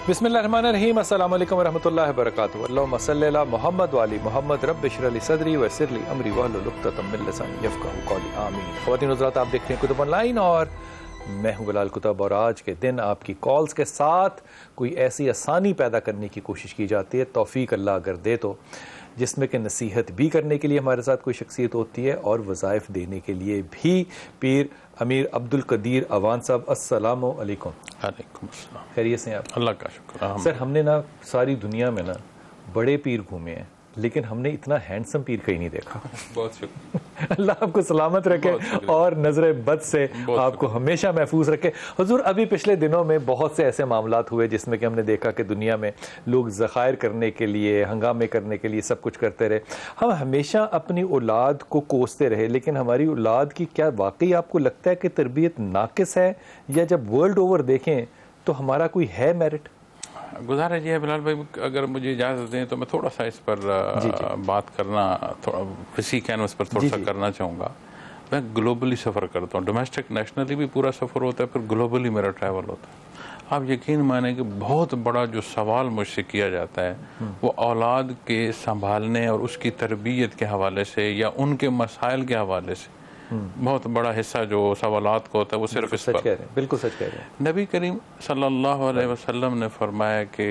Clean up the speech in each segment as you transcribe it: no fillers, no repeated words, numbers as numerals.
बिस्मिल्लाहिर्रहमानिर्रहीम अस्सलाम वालेकुम वरहमतुल्लाहि वबरकातुहू। अल्लाहुम्मा सल्लि अला मुहम्मद व आलि मुहम्मद रब्बि इश्रह ली सदरी वयस्सिर ली अमरी वहलुल उक़दतम मिन लिसानी यफ़क़हू क़ौली आमीन। ख़वातीन और हज़रात, आप देख रहे हैं कुतुब ऑनलाइन और मैं हूं बिलाल कुतुब। और आज के दिन आपकी कॉल्स के साथ कोई ऐसी आसानी पैदा करने की कोशिश की जाती है, तौफ़ीक अल्लाह अगर दे तो, जिसमें कि नसीहत भी करने के लिए हमारे साथ कोई शख्सियत होती है और वज़ाइफ देने के लिए भी। पीर अमीर अब्दुल कदीर अवान साहब, अस्सलामु अलैकुम। वालेकुम अस्सलाम। खैरियत से हैं आप? अल्लाह का शुक्र। सर, हमने ना सारी दुनिया में ना बड़े पीर घूमे हैं, लेकिन हमने इतना हैंडसम पीर कहीं नहीं देखा। बहुत शुक्रिया। अल्लाह आपको सलामत रखे और नजर बद से आपको हमेशा महफूज रखे। हुजूर, अभी पिछले दिनों में बहुत से ऐसे मामलात हुए जिसमें कि हमने देखा कि दुनिया में लोग ज़खायर करने के लिए, हंगामे करने के लिए सब कुछ करते रहे। हम हमेशा अपनी औलाद को कोसते रहे, लेकिन हमारी औलाद की क्या वाकई आपको लगता है कि तरबियत नाकिस है, या जब वर्ल्ड ओवर देखें तो हमारा कोई है मेरिट? गुजारिश ये है बिलाल भाई, अगर मुझे इजाज़त दें तो मैं थोड़ा सा इस पर बात करना, थोड़ा किसी कैनवस पर थोड़ा सा करना चाहूँगा। मैं ग्लोबली सफ़र करता हूँ, डोमेस्टिक नेशनली भी पूरा सफ़र होता है, फिर ग्लोबली मेरा ट्रैवल होता है। आप यकीन माने कि बहुत बड़ा जो सवाल मुझसे किया जाता है वो औलाद के संभालने और उसकी तरबियत के हवाले से या उनके मसाइल के हवाले से बहुत बड़ा हिस्सा जो सवालात को होता है वो सिर्फ इस पर। बिल्कुल सच कह रहे हैं। नबी करीम सल्लल्लाहु अलैहि वसल्लम ने फरमाया कि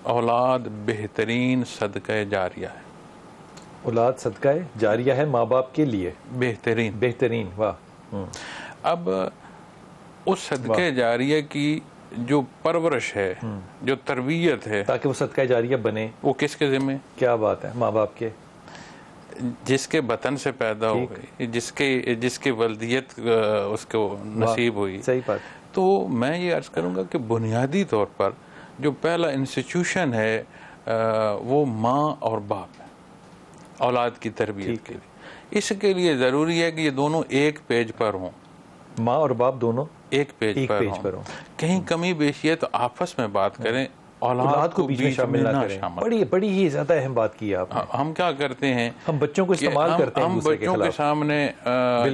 औलाद बेहतरीन सदका जारिया है। औलाद सदका जारिया है माँ बाप के लिए। बेहतरीन, वाह। अब उस सदका जारिया की जो परवरिश है, जो तरबियत है, ताकि वो सदका जारिया बने, वो किसके ज़िम्मे? क्या बात है, माँ बाप के। जिसके बतन से पैदा हो गई, जिसके वल्दियत उसको नसीब हुई। सही बात। तो मैं ये अर्ज करूँगा कि बुनियादी तौर पर जो पहला इंस्टीट्यूशन है वो माँ और बाप है औलाद की तरबियत के लिए। इसके लिए ज़रूरी है कि ये दोनों एक पेज पर हों। माँ और बाप दोनों एक पेज पर हों। कहीं कमी बेशी है तो आपस में बात करें, औलाद को बीच में शामिल ना करें। बड़ी ही ज्यादा अहम बात की आप। हम क्या करते हैं, हम बच्चों को इस्तेमाल करते हैं, हम बच्चों के सामने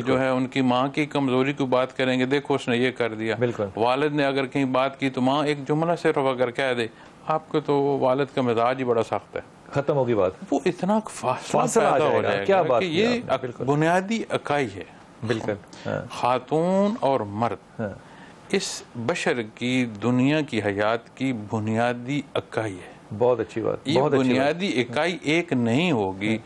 जो है उनकी माँ की कमजोरी की बात करेंगे, देखो उसने ये कर दिया। वालिद ने अगर कहीं बात की तो माँ एक जुमला सिर्फ अगर कह दे, आपके तो वालिद का मिजाज ही बड़ा सख्त है, खत्म होगी बात। वो इतना फासला पैदा हो जाएगा। क्या बात, ये बुनियादी इकाई है। बिल्कुल। खातून और मर्द इस बशर की दुनिया की हयात की बुनियादी इकाई है। बहुत अच्छी बात। ये बुनियादी इकाई एक नहीं होगी,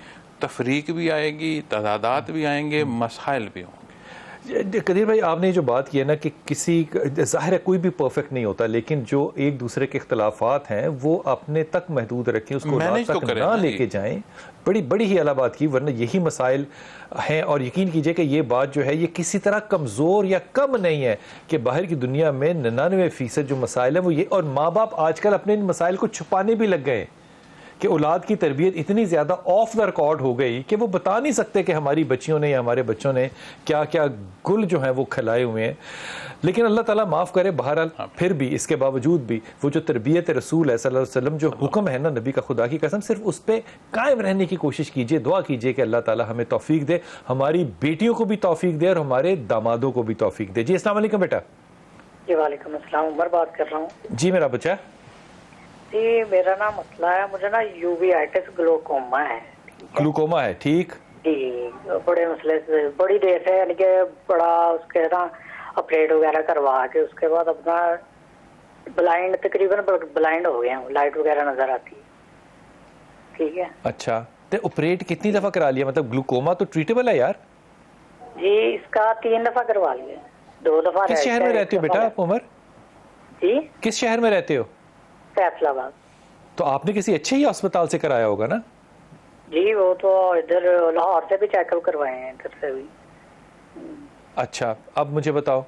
तफरीक भी आएगी, तजादात भी आएंगे, मसाइल भी होंगे। कदीर भाई, आपने जो बात की है ना कि किसी, जाहिर है कोई भी परफेक्ट नहीं होता, लेकिन जो एक दूसरे के इख्तलाफात हैं वो अपने तक महदूद रखें, उसको तक ना लेके जाएं। बड़ी ही आला बात की, वरना यही मसाइल हैं। और यकीन कीजिए कि ये बात जो है ये किसी तरह कमज़ोर या कम नहीं है कि बाहर की दुनिया में 99% जो मसाइल हैं वो ये। और माँ बाप आजकल अपने इन मसाइल को छुपाने भी लग गए कि औलाद की तरबियत इतनी ज़्यादा ऑफ द रिकॉर्ड हो गई कि वो बता नहीं सकते कि हमारी बच्चियों ने या हमारे बच्चों ने क्या क्या गुल जो हैं वो खिलाए हुए हैं। लेकिन अल्लाह ताला माफ़ करे, बहरहाल फिर भी इसके बावजूद भी वो जो तरबियत रसूल है सल्लल्लाहु अलैहि वसल्लम, जो हुक्म है ना नबी का, खुदा की कसम सिर्फ उस पर कायम रहने की कोशिश कीजिए। दुआ कीजिए कि अल्लाह ताला हमें तौफीक दे, हमारी बेटियों को भी तौफीक दे और हमारे दामादों को भी तौफीक दे। जी अस्सलाम वालेकुम बेटा। जी वालेकुम अस्सलाम, उमर बात कर रहा हूँ। जी मेरा बच्चा। जी मेरा ना मसला है, मुझे ना यूवीआइटिस ग्लूकोमा है। ग्लूकोमा है, ठीक जी। बड़े मसले से बड़ी देर से, यानी कि बड़ा उसके ना ऑपरेट वगैरह करवा के उसके बाद अपना ब्लाइंड, तकरीबन ब्लाइंड हो गया हूँ, लाइट वगैरह नजर आती है। ठीक है। अच्छा, तो ऑपरेट कितनी दफा करा लिया? मतलब ग्लूकोमा तो ट्रीटेबल है यार। जी इसका 3 दफा करवा लिया, 2 दफा। किस शहर में रहते हो बेटा आप उमर? जी किस शहर में रहते हो? फैसलाबाद। तो आपने किसी अच्छे ही अस्पताल से कराया होगा ना? जी वो तो इधर लाहौर से भी चेकअप करवाए हैं, इधर से भी। अच्छा, अब मुझे बताओ।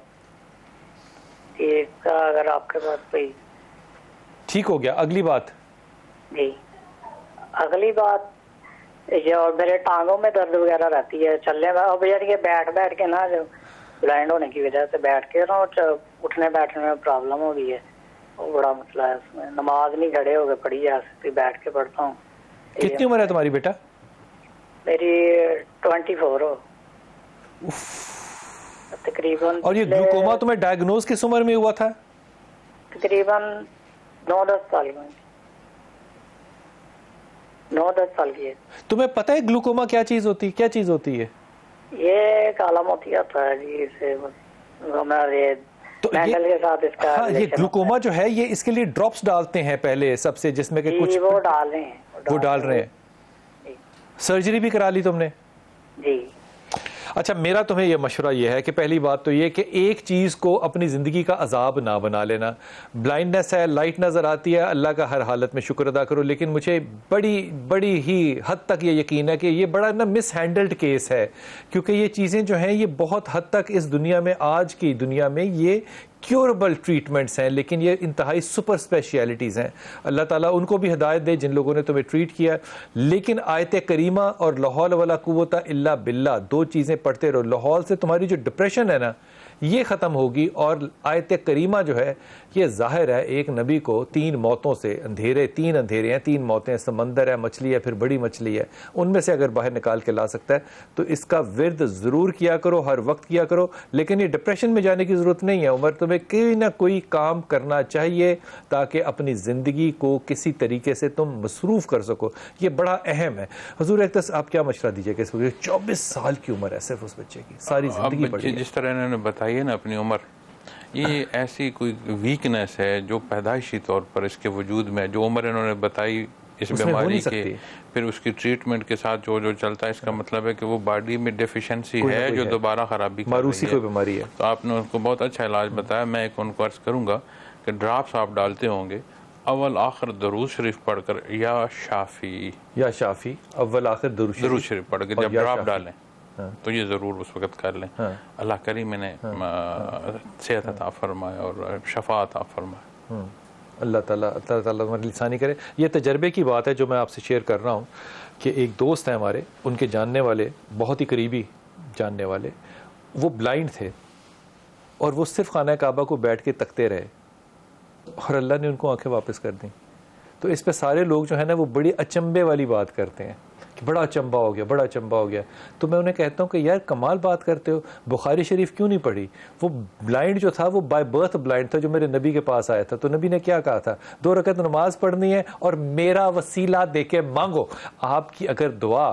इसका अगर आपके पास कोई ठीक हो गया, अगली बात। जी अगली बात, ये और मेरे टांगों में दर्द वगैरह रहती है, चलने में। अब यानी कि बैठ के ना, जो ब्लाइंड होने की वजह से बैठ के ना उठने बैठने में प्रॉब्लम हो गई है, वो बड़ा मसला है उसमें। नमाज नहीं खड़े होकर पढ़ी जा सकती, बैठ के पढ़ता हूँ। कितनी उम्र है तुम्हारी बेटा? मेरी 24 हो तकरीबन। और ये ग्लूकोमा तुम्हें डायग्नोज किस उम्र में हुआ था? तकरीबन 9-10 साल की, 9-10 साल की है। तुम्हें पता है ग्लूकोमा क्या चीज होती है? ये काला मोतिया था जी, इसे हमारे तो मेंटल के साथ इसका हाँ, ये ग्लूकोमा जो है ये इसके लिए ड्रॉप्स डालते हैं पहले सबसे, जिसमें कि कुछ वो डाल रहे हैं, वो डाल रहे हैं। सर्जरी भी करा ली तुमने? जी। अच्छा, मेरा तुम्हें यह मशवरा यह है कि पहली बात तो ये कि एक चीज़ को अपनी ज़िंदगी का अजाब ना बना लेना। ब्लाइंडनेस है, लाइट नज़र आती है, अल्लाह का हर हालत में शुक्र अदा करो, लेकिन मुझे बड़ी ही हद तक ये यकीन है कि ये बड़ा ना मिस हैंडल्ड केस है, क्योंकि ये चीज़ें जो हैं ये बहुत हद तक इस दुनिया में, आज की दुनिया में ये क्योरेबल ट्रीटमेंट्स हैं, लेकिन ये इंतहाई सुपर स्पेशलिटीज़ हैं। अल्लाह ताला उनको भी हिदायत दे जिन लोगों ने तुम्हें ट्रीट किया। लेकिन आयत करीमा और लाहौल वला कुव्वता इल्ला बिल्ला, दो चीज़ें पढ़ते रहो। लाहौल से तुम्हारी जो डिप्रेशन है ना ये ख़त्म होगी, और आयत करीमा जो है ये ज़ाहिर है एक नबी को 3 मौतों से, तीन अंधेरे हैं, 3 मौतें, समंदर है, मछली है, फिर बड़ी मछली है, उनमें से अगर बाहर निकाल के ला सकता है तो इसका विर्द ज़रूर किया करो, हर वक्त किया करो। लेकिन ये डिप्रेशन में जाने की ज़रूरत नहीं है। उम्र तुम्हें कोई ना कोई काम करना चाहिए ताकि अपनी ज़िंदगी को किसी तरीके से तुम मसरूफ़ कर सको, ये बड़ा अहम है। हुजूर अकदस आप क्या मशवरा दीजिएगा? 24 साल की उम्र है सिर्फ उस बच्चे की, सारी ज़िंदगी पड़ी है। जिस तरह इन्होंने बताई है ना अपनी उम्र, ये ऐसी कोई वीकनेस है जो पैदाइशी तौर पर इसके वजूद में, जो उम्र इन्होंने बताई इस बीमारी के, फिर उसकी ट्रीटमेंट के साथ जो जो चलता है, इसका मतलब है कि वो बॉडी में डेफिशिएंसी है जो दोबारा खराबी मारूसी कोई बीमारी है। तो आपने उनको बहुत अच्छा इलाज बताया। मैं एक उनको अर्ज करूंगा कि ड्रॉप्स आप डालते होंगे, अव्वल आखिर दरूद शरीफ पढ़कर, या शाफी अव्वल आखिर दरूद शरीफ पढ़कर जब ड्रॉप डालें तो ये ज़रूर उस वक्त कर लें। अल्लाह करीम ने सेहत अता फरमाए और शफा अता फरमाए। अल्लाह ताला हमारी लिसानी करे। ये तजर्बे की बात है जो मैं आपसे शेयर कर रहा हूँ कि एक दोस्त है हमारे, उनके जानने वाले, बहुत ही करीबी जानने वाले, वो ब्लाइंड थे और वो सिर्फ खाना काबा को बैठ के तकते रहे और अल्लाह ने उनको आंखें वापस कर दी। तो इस पे सारे लोग जो है ना वो बड़ी अचंभे वाली बात करते हैं कि बड़ा अचंबा हो गया, बड़ा अचंबा हो गया। तो मैं उन्हें कहता हूँ कि यार कमाल बात करते हो, बुखारी शरीफ क्यों नहीं पढ़ी? वो ब्लाइंड जो था वो बाय बर्थ ब्लाइंड था, जो मेरे नबी के पास आया था। तो नबी ने क्या कहा था? 2 रकअत नमाज पढ़नी है और मेरा वसीला देके मांगो। आपकी अगर दुआ,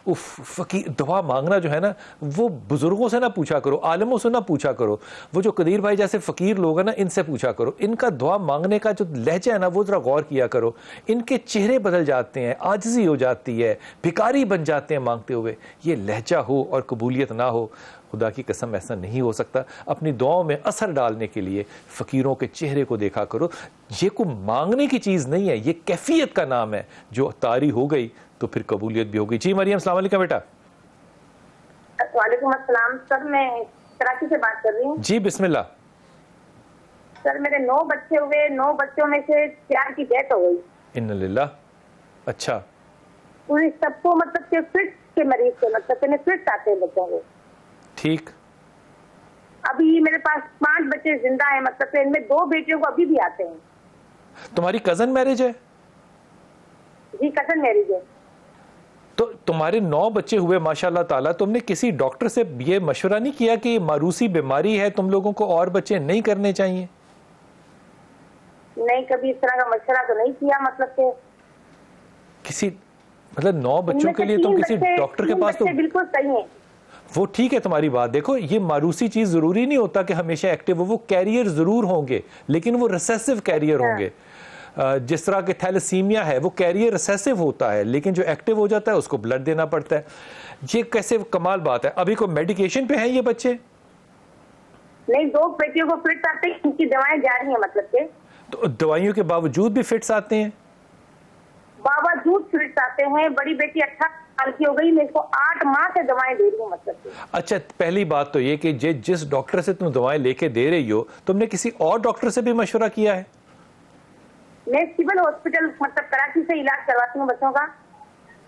दुआ मांगना जो है ना वो बुजुर्गों से ना पूछा करो, आलमों से ना पूछा करो, वो जो कदीर भाई जैसे फ़कीर लोग हैं ना इनसे पूछा करो। इनका दुआ मांगने का जो लहजा है ना वो ज़रा गौर किया करो। इनके चेहरे बदल जाते हैं, आजिज़ी हो जाती है, भिखारी बन जाते हैं मांगते हुए। ये लहजा हो और कबूलियत ना हो, खुदा की कसम ऐसा नहीं हो सकता। अपनी दुआओं में असर डालने के लिए फ़कीरों के चेहरे को देखा करो। ये कोई मांगने की चीज़ नहीं है, ये कैफियत का नाम है। जो तारी हो गई तो फिर कबूलियत भी हो गई। जी मरियम, अस्सलाम वालेकुम बेटा। वालेकुम अस्सलाम सर, मैं कराची से बात कर रही हूँ। जी बिस्मिल्लाह। सर मेरे 9 बच्चे हुए, 9 बच्चों में से 4 की डेथ हो गई। इन्ना लिल्लाह। अच्छा, पूरी सबको मतलब के फिट के मरीज थे, मतलब फिट आते हैं बच्चों को। ठीक। अभी मेरे पास 5 बच्चे जिंदा हैं, मतलब इनमें 2 बेटियों को अभी भी आते हैं। तुम्हारी कजन मैरिज है? जी कजन मैरिज है। तो तुम्हारे 9 बच्चे हुए माशाल्लाह ताला, तुमने किसी डॉक्टर से ये मशवरा नहीं किया कि ये मारूसी बीमारी है, तुम लोगों को और बच्चे नहीं करने चाहिए? नहीं, कभी इस तरह का मशवरा तो नहीं किया। मतलब के किसी मतलब 9 बच्चों के लिए तुम किसी डॉक्टर के पास? तो बिल्कुल सही है, वो ठीक है तुम्हारी बात। देखो ये मारूसी चीज जरूरी नहीं होता कि हमेशा एक्टिव हो, वो कैरियर जरूर होंगे लेकिन वो रिसेसिव कैरियर होंगे। जिस तरह के थैलेसीमिया है वो कैरियर रिसेसिव होता है, लेकिन जो एक्टिव हो जाता है उसको ब्लड देना पड़ता है। ये कैसे कमाल बात है। अभी कोई मेडिकेशन पे हैं ये बच्चे? नहीं, 2 बेटियों को फिट आते हैं, उनकी दवाएं जा रही हैं। मतलब के तो दवाइयों के बावजूद भी फिट्स आते हैं? बावजूद फिट्स आते हैं। बड़ी बेटी 18 साल की हो गई, मैं इसको 8 माह से दवाएं दे रही हूँ। मतलब अच्छा, पहली बात तो ये कि जिस डॉक्टर से तुम दवाएं लेके दे रही हो, तुमने किसी और डॉक्टर से भी मशवरा किया है? मैं सिविल हॉस्पिटल मतलब कराची से इलाज करवाती हूँ बच्चों का।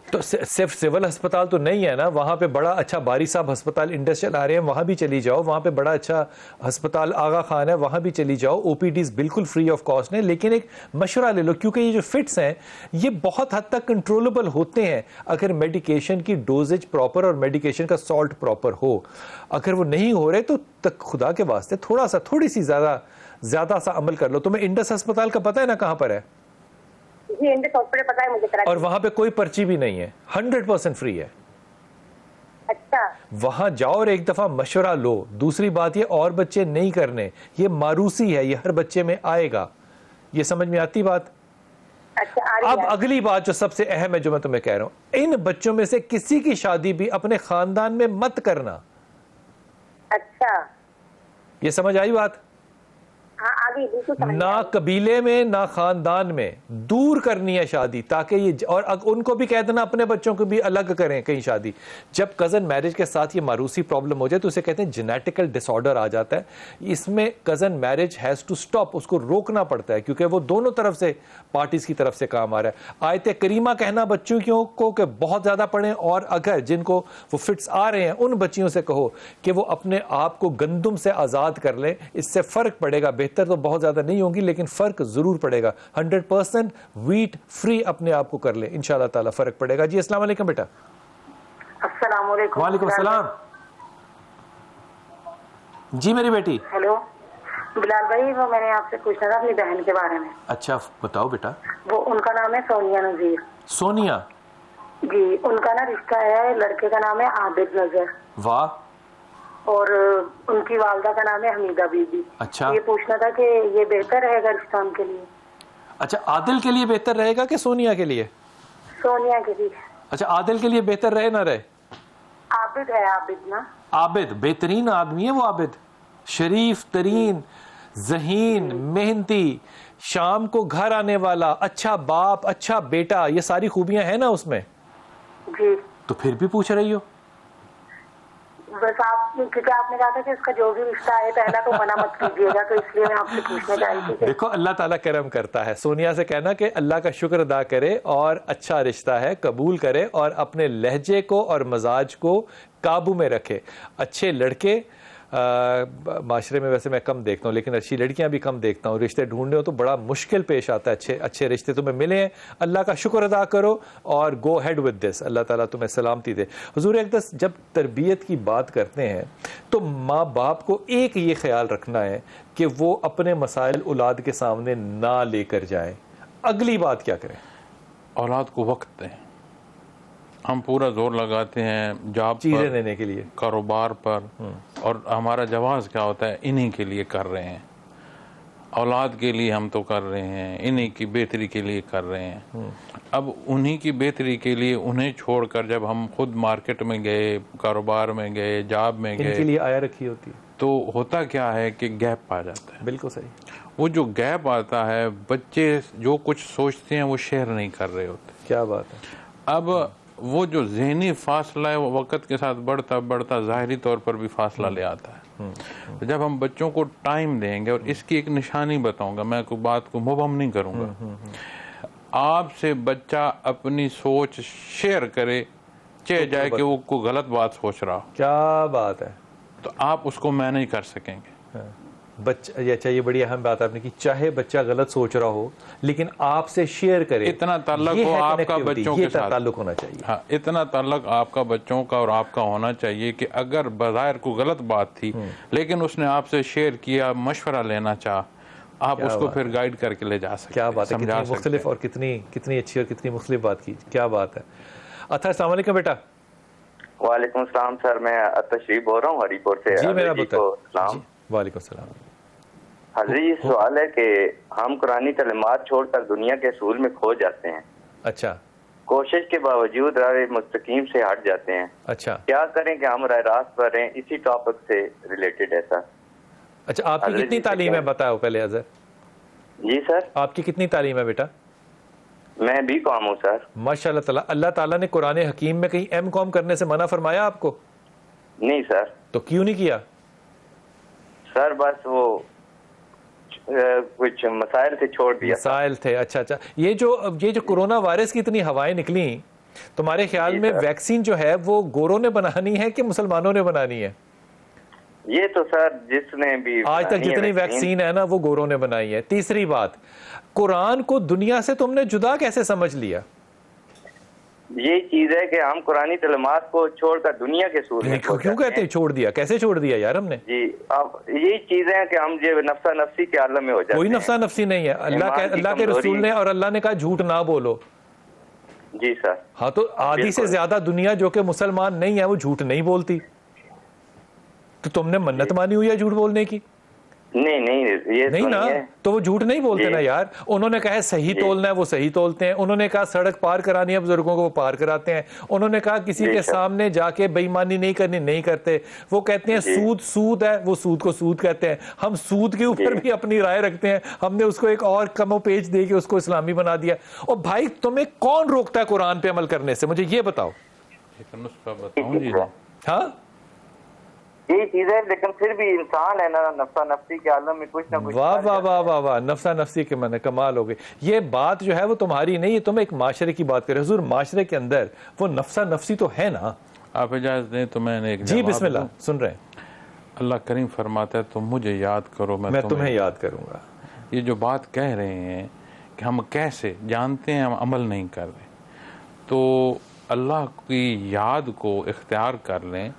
तो सिर्फ सिविल अस्पताल तो नहीं है ना, वहाँ पे बड़ा अच्छा बारी साहब अस्पताल इंडस्ट्रियल आ रहे हैं, वहाँ भी चली जाओ। वहाँ पे बड़ा अच्छा अस्पताल आगा खान है, वहाँ भी चली जाओ। ओपीडीज बिल्कुल फ्री ऑफ कॉस्ट है। लेकिन एक मशवरा ले लो, क्योंकि ये जो फिट्स हैं ये बहुत हद तक कंट्रोलेबल होते हैं अगर मेडिकेशन की डोजेज प्रॉपर और मेडिकेशन का सॉल्ट प्रॉपर हो। अगर वो नहीं हो रहे तो खुदा के वास्ते थोड़ी सी ज़्यादा ज्यादा सा अमल कर लो। तुम्हें इंडस अस्पताल का पता है ना कहाँ पर है? जी इंडस हॉस्पिटल पता है मुझे। और वहां पे कोई पर्ची भी नहीं है, 100% फ्री है। अच्छा, वहां जाओ और एक दफा मशवरा लो। दूसरी बात ये और बच्चे नहीं करने, ये मारूसी है, ये हर बच्चे में आएगा। ये समझ में आती बात? अच्छा, अब अगली बात जो सबसे अहम है जो मैं तुम्हें कह रहा हूं, इन बच्चों में से किसी की शादी भी अपने खानदान में मत करना। अच्छा, ये समझ आई बात? हाँ, आगे ना कबीले में ना खानदान में, दूर करनी है शादी, ताकि ये और उनको भी कह देना अपने बच्चों को भी अलग करें कहीं शादी। जब कजन मैरिज के साथ ये मारूसी प्रॉब्लम हो जाए तो उसे कहते हैं जेनेटिकल डिसऑर्डर आ जाता है। इसमें cousin marriage has to stop, उसको रोकना पड़ता है क्योंकि वो दोनों तरफ से पार्टीज की तरफ से काम आ रहा है। आयत करीमा कहना बच्चों को कि बहुत ज्यादा पढ़ें, और अगर जिनको वो फिट्स आ रहे हैं उन बच्चियों से कहो कि वो अपने आप को गंदुम से आजाद कर लें। इससे फर्क पड़ेगा, बेहतर तो बहुत ज्यादा नहीं होगी लेकिन फर्क जरूर पड़ेगा। 100% व्हीट फ्री अपने आप को कर ले, इंशाल्लाह ताला फर्क पड़ेगा। जी अस्सलाम वालेकुम बेटा। अस्सलाम वालेकुम। वालेकुम सलाम। जी मेरी बेटी। हेलो बिलाल भाई, वो मैंने आपसे पूछना था अपनी बहन के बारे में। अच्छा बताओ बेटा। वो उनका नाम है सोनिया नजीर। सोनिया जी, उनका ना रिश्ता है, लड़के का नाम है आबिद नजर। वाह। और उनकी वालदा का नाम है हमीदा बीबी। अच्छा, ये पूछना था कि ये बेहतर रहेगा रिश्ता उनके लिए? अच्छा, आदिल के लिए बेहतर रहेगा कि सोनिया के लिए? सोनिया के लिए। अच्छा, आदिल के लिए बेहतर रहे ना रहे? आबिद है, आबिद ना। आबिद बेहतरीन आदमी है वो। आबिद शरीफ तरीन, ज़हीन, मेहनती, शाम को घर आने वाला, अच्छा बाप, अच्छा बेटा, ये सारी खूबियां हैं ना उसमें। जी। तो फिर भी पूछ रही हो? बस आप, क्योंकि आपने कहा था कि उसका जो भी रिश्ता है पहला तो मना मत कीजिएगा, तो इसलिए मैं आपसे पूछना चाह रही थी। देखो अल्लाह ताला करम करता है। सोनिया से कहना कि अल्लाह का शुक्र अदा करे और अच्छा रिश्ता है कबूल करे और अपने लहजे को और मजाज को काबू में रखे। अच्छे लड़के माशरे में वैसे मैं कम देखता हूँ लेकिन अच्छी लड़कियां भी कम देखता हूँ। रिश्ते ढूंढने हो तो बड़ा मुश्किल पेश आता है। अच्छे अच्छे रिश्ते तुम्हें मिले हैं, अल्लाह का शुक्र अदा करो और गो हेड विद दिस। अल्लाह ताला तुम्हें सलामती दे। हुजूर अक़दस जब तरबियत की बात करते हैं तो माँ बाप को एक ये ख्याल रखना है कि वो अपने मसाइल औलाद के सामने ना लेकर जाए। अगली बात क्या करें? औलाद को वक्त दें। हम पूरा जोर लगाते हैं जॉब चीजें लेने के लिए, कारोबार पर, और हमारा जवाब क्या होता है, इन्हीं के लिए कर रहे हैं, औलाद के लिए हम तो कर रहे हैं, इन्हीं की बेहतरी के लिए कर रहे हैं। अब उन्हीं की बेहतरी के लिए उन्हें छोड़कर जब हम खुद मार्केट में गए, कारोबार में गए, जॉब में गए, इनके लिए आया रखी होती है, तो होता क्या है कि गैप आ जाता है। बिल्कुल सही। वो जो गैप आता है, बच्चे जो कुछ सोचते हैं वो शेयर नहीं कर रहे होते। क्या बात है। अब वो जो ज़हनी फासला है वो वक़्त के साथ बढ़ता बढ़ता ज़ाहिरी तौर पर भी फासला ले आता है। जब हम बच्चों को टाइम देंगे, और इसकी एक निशानी बताऊंगा, मैं कोई बात को मुबहम नहीं करूंगा, आपसे बच्चा अपनी सोच शेयर करे, चाहे जाए कि वो कोई गलत बात सोच रहा हो, क्या बात है, तो आप उसको मैनेज कर सकेंगे। बच्चा, अच्छा ये बड़ी अहम बात आपने की, चाहे बच्चा गलत सोच रहा हो लेकिन आपसे शेयर करे, इतना ताल्लुक हो आपका बच्चों के साथ, ताल्लुक होना चाहिए। हाँ, इतना ताल्लुक आपका बच्चों का और आपका होना चाहिए कि अगर बज़ाहिर को गलत बात थी लेकिन उसने आपसे शेयर किया, मशवरा लेना चाहा, आप उसको फिर गाइड करके ले जा सकते। क्या बात है, कितनी मुख्तलिफ और कितनी अच्छी और कितनी मुख्तलिफ बात की, क्या बात है। अच्छा, अस्सलाम वालेकुम बेटा। वालेकुम सलाम सर, मैं तशरीफ बोल रहा हूँ हरीपुर से। जी मेरा बेटा। वालेकुम सलाम। हाजी, ये सवाल है कि हम कुरानी तलीमात छोड़कर दुनिया के असूल में खो जाते हैं। अच्छा। कोशिश के बावजूद राह मुस्तकीम से हट जाते हैं। अच्छा। क्या करें कि हम राह रास्त पर रहें? इसी टॉपिक से रिलेटेड है सर। अच्छा, आपकी कितनी तालीम है बताओ पहले अजहर? जी सर। आपकी कितनी तालीम है बेटा? मैं B.Com हूँ सर। माशाल्लाह ताला। अल्लाह ताला ने कुरान हकीम में कहीं M.Com करने से मना फरमाया आपको? नहीं सर। तो क्यों नहीं किया? सर बस वो कुछ मसाइल से छोड़ दिया। मसाइल थे। अच्छा। ये जो कोरोना वायरस की इतनी हवाएं निकली, तुम्हारे ख्याल में वैक्सीन जो है वो गोरों ने बनानी है कि मुसलमानों ने बनानी है? ये तो सर जिसने भी आज तक जितनी वैक्सीन है ना वो गोरों ने बनाई है। तीसरी बात, कुरान को दुनिया से तुमने जुदा कैसे समझ लिया? यही चीज है कि हम कुरानी तलमात को छोड़कर दुनिया के सूर में क्यों कहते हैं छोड़ दिया? कैसे छोड़ दिया यार हमने? जी, अब यही चीजें हैं कि हम जो नफ्सा नफ्सी के आलम में हो जाते हैं। कोई नफ्सा नफ्सी नहीं है। अल्लाह के रसूल ने और अल्लाह ने कहा झूठ ना बोलो। जी सर। हाँ, तो आधी से ज्यादा दुनिया जो कि मुसलमान नहीं है वो झूठ नहीं बोलती, तो तुमने मन्नत मानी हुई है झूठ बोलने की? नहीं, ये नहीं ना, तो वो झूठ नहीं बोलते ना यार। उन्होंने कहा सही तोलना है, वो सही तोलते हैं। उन्होंने कहा सड़क पार करानी है बुजुर्गों को, वो पार कराते हैं। उन्होंने कहा किसी के सामने जाके बेईमानी नहीं करनी, नहीं करते। वो कहते हैं सूद है, वो सूद को सूद कहते हैं। हम सूद के ऊपर भी अपनी राय रखते हैं। हमने उसको एक और कमो पेज दे के उसको इस्लामी बना दिया। और भाई तुम्हें कौन रोकता है कुरान पे अमल करने से? मुझे ये बताओ। हाँ, यही चीज है, लेकिन फिर भी इंसान है ना, नफ्सा नफ्सी के आलम में कुछ ना कुछ। वाह वाह वाह वाह वाह, नफ्सा नफ्सी के मैंने कमाल हो गई। ये बात जो है वो तुम्हारी नहीं है, तुम एक माशरे की बात कर रहे हो। हुजूर, माशरे के अंदर वो नफ्सा नफ्सी तो है ना। आप इजाजत दें तो मैंने एक जी बिस्मिल्लाह, सुन रहे हैं। अल्लाह करीम फरमाता है तुम मुझे याद करो, मैं तुम्हें याद करूंगा। ये जो बात कह रहे हैं कि हम कैसे जानते हैं, हम अमल नहीं कर रहे, तो अल्लाह की याद को इख्तियार कर लें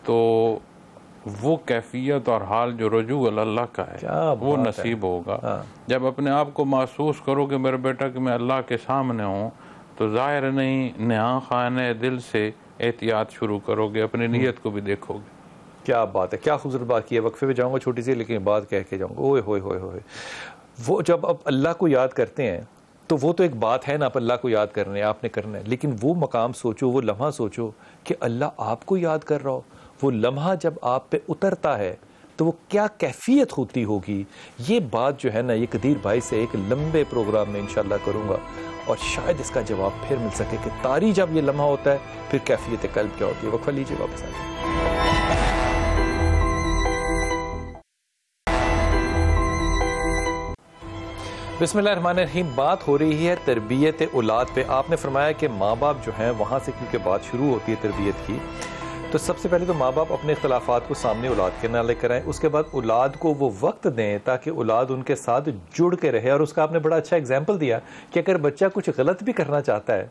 तो वो कैफियत और हाल जो रजू अल्लाह का है वो नसीब होगा। जब अपने आप को महसूस करो कि मेरे बेटा कि मैं अल्लाह के सामने हूँ, तो ज़ाहिर नहीं नया खाने दिल से एहतियात शुरू करोगे, अपनी नीयत को भी देखोगे। क्या बात है, क्या खूबसूरत बात की है। वक्फे पे जाऊँगा छोटी सी, लेकिन बात कह के जाऊँगा। ओए होए होए होए, वो जब आप अल्लाह को याद करते हैं तो वो तो एक बात है ना, आप अल्लाह को याद करने आपने करना है, लेकिन वो मकाम सोचो, वो लम्हा सोचो कि अल्लाह आपको याद कर रहा हो। वो लम्हा जब आप पे उतरता है तो वो क्या कैफियत होती होगी। ये बात जो है ना, ये कदीर भाई से एक लंबे प्रोग्राम में इंशाल्लाह करूँगा और शायद इसका जवाब फिर मिल सके कि तारी जब ये लम्हा होता है फिर कैफियत कल्ब क्या होती है। वक्फा लीजिए, वापस आइए। बिस्मिल्लाहिर्रहमानिर्रहीम। बात हो रही है तरबियत औलाद पे। आपने फरमाया कि माँ बाप जो हैं वहाँ से क्योंकि बात शुरू होती है तरबियत की, तो सबसे पहले तो माँ बाप अपने इख्तलाफात को सामने औलाद के ना लेकर आएँ। उसके बाद औलाद को वो वक्त दें ताकि औलाद उनके साथ जुड़ के रहे। और उसका आपने बड़ा अच्छा एग्जाम्पल दिया कि अगर बच्चा कुछ गलत भी करना चाहता है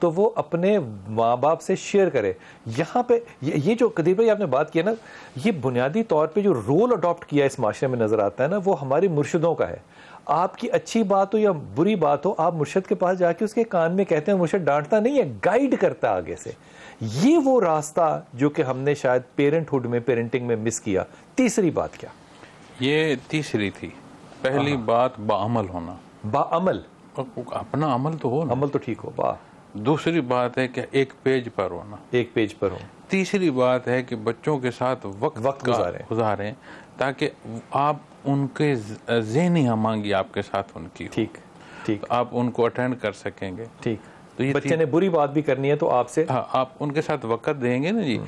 तो वो अपने माँ बाप से शेयर करे। यहाँ पे ये जो कदीर भाई आपने बात की है ना, ये बुनियादी तौर पे जो रोल अडॉप्ट किया इस माशरे में नज़र आता है ना, वो हमारे मुर्शिदों का है। आपकी अच्छी बात हो या बुरी बात हो, आप मुर्शिद के पास जाके उसके कान में कहते हैं, मुर्शिद डांटता नहीं है, गाइड करता आगे से। ये वो रास्ता जो कि हमने शायद पेरेंटहुड में, पेरेंटिंग में मिस किया। तीसरी बात क्या? ये तीसरी थी। पहली बात बाअमल होना। बाअमल, अपना अमल तो हो ना, अमल तो ठीक हो। वाह। दूसरी बात है कि एक पेज पर होना, एक पेज पर हो। तीसरी बात है कि बच्चों के साथ वक्त गुजारें ताकि आप उनके ज़हनी हमांगी आपके साथ उनकी, ठीक ठीक, तो आप उनको अटेंड कर सकेंगे। ठीक, तो ये बच्चे ने बुरी बात भी करनी है तो आपसे, हाँ, आप उनके साथ वक्त देंगे ना जी।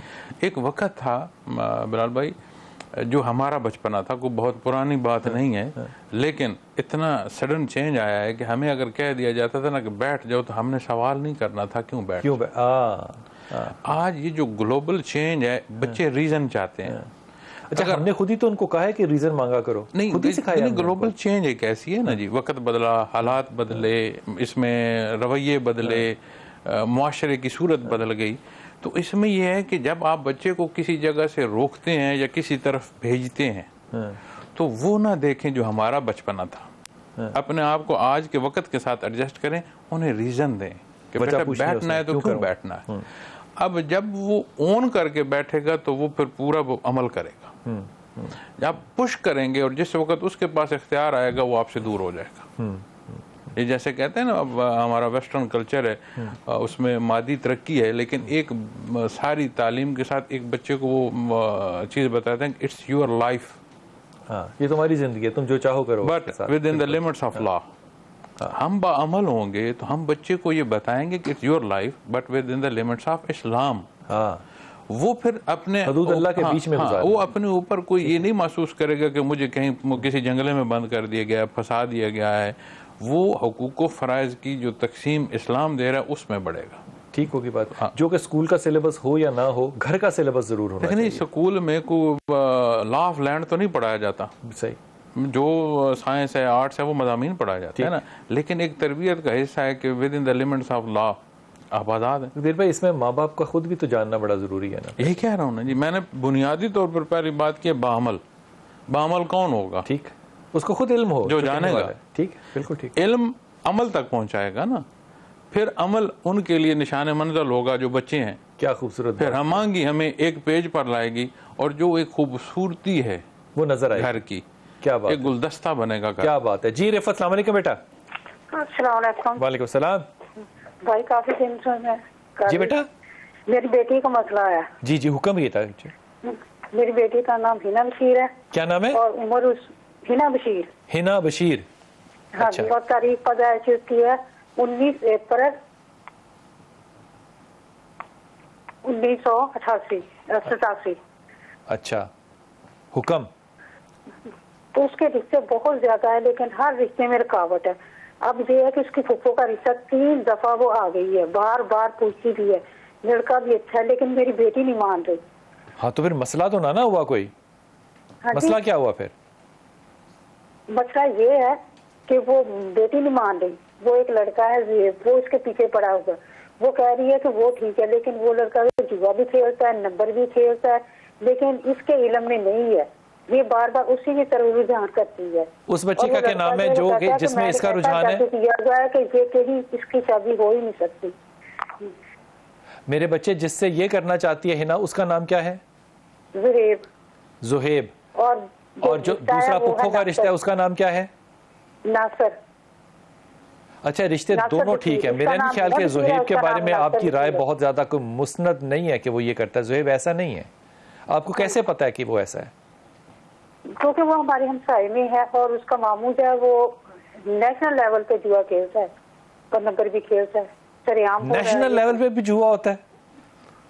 एक वक्त था बिलाल भाई, जो हमारा बचपना था, कोई बहुत पुरानी बात नहीं है, लेकिन इतना सडन चेंज आया है कि हमें अगर कह दिया जाता था ना कि बैठ जाओ, तो हमने सवाल नहीं करना था क्यों बैठ। आज ये जो ग्लोबल चेंज है, बच्चे रीजन चाहते हैं। अच्छा, हमने खुद ही तो उनको कहा है कि रीजन मांगा करो, नहीं खुद ही सिखाया। ग्लोबल चेंज एक ऐसी है ना जी, वक्त बदला, हालात बदले, इसमें रवैये बदले, मुआशरे की सूरत बदल गई। तो इसमें यह है कि जब आप बच्चे को किसी जगह से रोकते हैं या किसी तरफ भेजते हैं तो वो ना देखें जो हमारा बचपना था, अपने आप को आज के वक्त के साथ एडजस्ट करें, उन्हें रीजन दें कि बेटा बैठना है तो क्यों बैठना है। अब जब वो ऑन करके बैठेगा तो वो फिर पूरा वो अमल करेगा। जब पुश करेंगे और जिस वक्त उसके पास इख्तियार आएगा वो आपसे दूर हो जाएगा। ये जैसे कहते हैं ना, अब हमारा वेस्टर्न कल्चर है, उसमें मादी तरक्की है, लेकिन एक सारी तालीम के साथ एक बच्चे को वो चीज़ बताते हैं, इट्स योर लाइफ, ये तुम्हारी जिंदगी है, तुम जो चाहो करो, but with in the limits of law. हम बाअमल होंगे तो हम बच्चे को ये बताएंगे कि it's your life but with in the limits of Islam. वो फिर अपने हदूद अल्लाह के बीच में वो अपने ऊपर कोई ये नहीं महसूस करेगा कि मुझे कहीं किसी जंगले में बंद कर दिया गया है, फंसा दिया गया है। वो हुकूक व फराइज की जो तकसीम इस्लाम दे रहा है उसमें बढ़ेगा। ठीक होगी बात। हाँ। जो कि स्कूल का सिलेबस हो या ना हो, घर का सिलेबस जरूर होना चाहिए। स्कूल में कोई लॉ ऑफ लैंड तो नहीं पढ़ाया जाता, सही, जो साइंस है, आर्ट्स है, वो मज़ामीन पढ़ाया जाता है ना, लेकिन एक तरबियत का हिस्सा है कि with in the limits of law आप आज़ाद हैं। कदीर भाई, इसमें माँ बाप का खुद भी तो जानना बड़ा ज़रूरी है ना। यही कह रहा हूँ ना जी, मैंने बुनियादी तौर पर पहली बात की बामल। बामल कौन होगा? ठीक, उसको खुद इल्म हो, जो जानेगा। ठीक, बिल्कुल ठीक। इल्म अमल तक पहुंचाएगा ना, फिर अमल उनके लिए निशान मंजिल होगा जो बच्चे हैं। क्या खूबसूरत। फिर हम मांगी हमें एक पेज पर लाएगी और जो एक खूबसूरती है वो नजर आएगी घर की। क्या बात, एक गुलदस्ता बनेगा। क्या बात है जी। रिफत, अस्सलाम वालेकुम बेटा। अस्सलाम वालेकुम। वालेकुम सलाम। भाई काफी दिन से मैं जी बेटा। मेरी बेटी का मसला है। जी जी, हुक्म ये था। मेरी बेटी का नाम हिना बशीर है। क्या नाम है? और उम्र हिना बशीर। हिना बशीर। हाँ, अच्छा। और तारीख पैदाइश उसकी है 19 अप्रैल 1988। अच्छा, हुक्म। तो उसके रिश्ते बहुत ज्यादा है, लेकिन हर रिश्ते में रुकावट है। अब ये है कि उसकी फुफ्फो का रिश्ता 3 दफा वो आ गई है, बार बार पूछती भी है, लड़का भी अच्छा है, लेकिन मेरी बेटी नहीं मान रही। हाँ, तो फिर मसला तो ना हुआ कोई? हाँ, मसला क्या हुआ फिर? मसला ये है कि वो बेटी नहीं मान रही। वो एक लड़का है, वो उसके पीछे पड़ा हुआ। वो कह रही है कि वो ठीक है, लेकिन वो लड़का जुआ भी खेलता है, नंबर भी खेलता है, लेकिन इसके इल्म में नहीं है। ये बार बार उसी की तरफ रुझान करती है। उस बच्ची का क्या नाम है जो जिसमें इसका रुझान है? कि ये कहीं इसकी शादी हो ही नहीं सकती। मेरे बच्चे जिससे ये करना चाहती है हिना, उसका नाम क्या है? जुहेब। जुहेब। और जो दूसरा पुप्पो का रिश्ता है उसका नाम क्या है? नासर। अच्छा, रिश्ते दोनों ठीक है। मेरा नहीं ख्याल कि जुहेब के बारे में आपकी राय बहुत ज्यादा कोई मुस्नद नहीं है कि वो ये करता है। जुहेब ऐसा नहीं है। आपको कैसे पता है कि वो ऐसा है? क्योंकि वो हमारे हमसाए में है और उसका मामू जो है वो नेशनल लेवल पे जुआ खेलता है और नंबर भी खेलता है। सरेआम नेशनल लेवल पे भी जुआ होता है?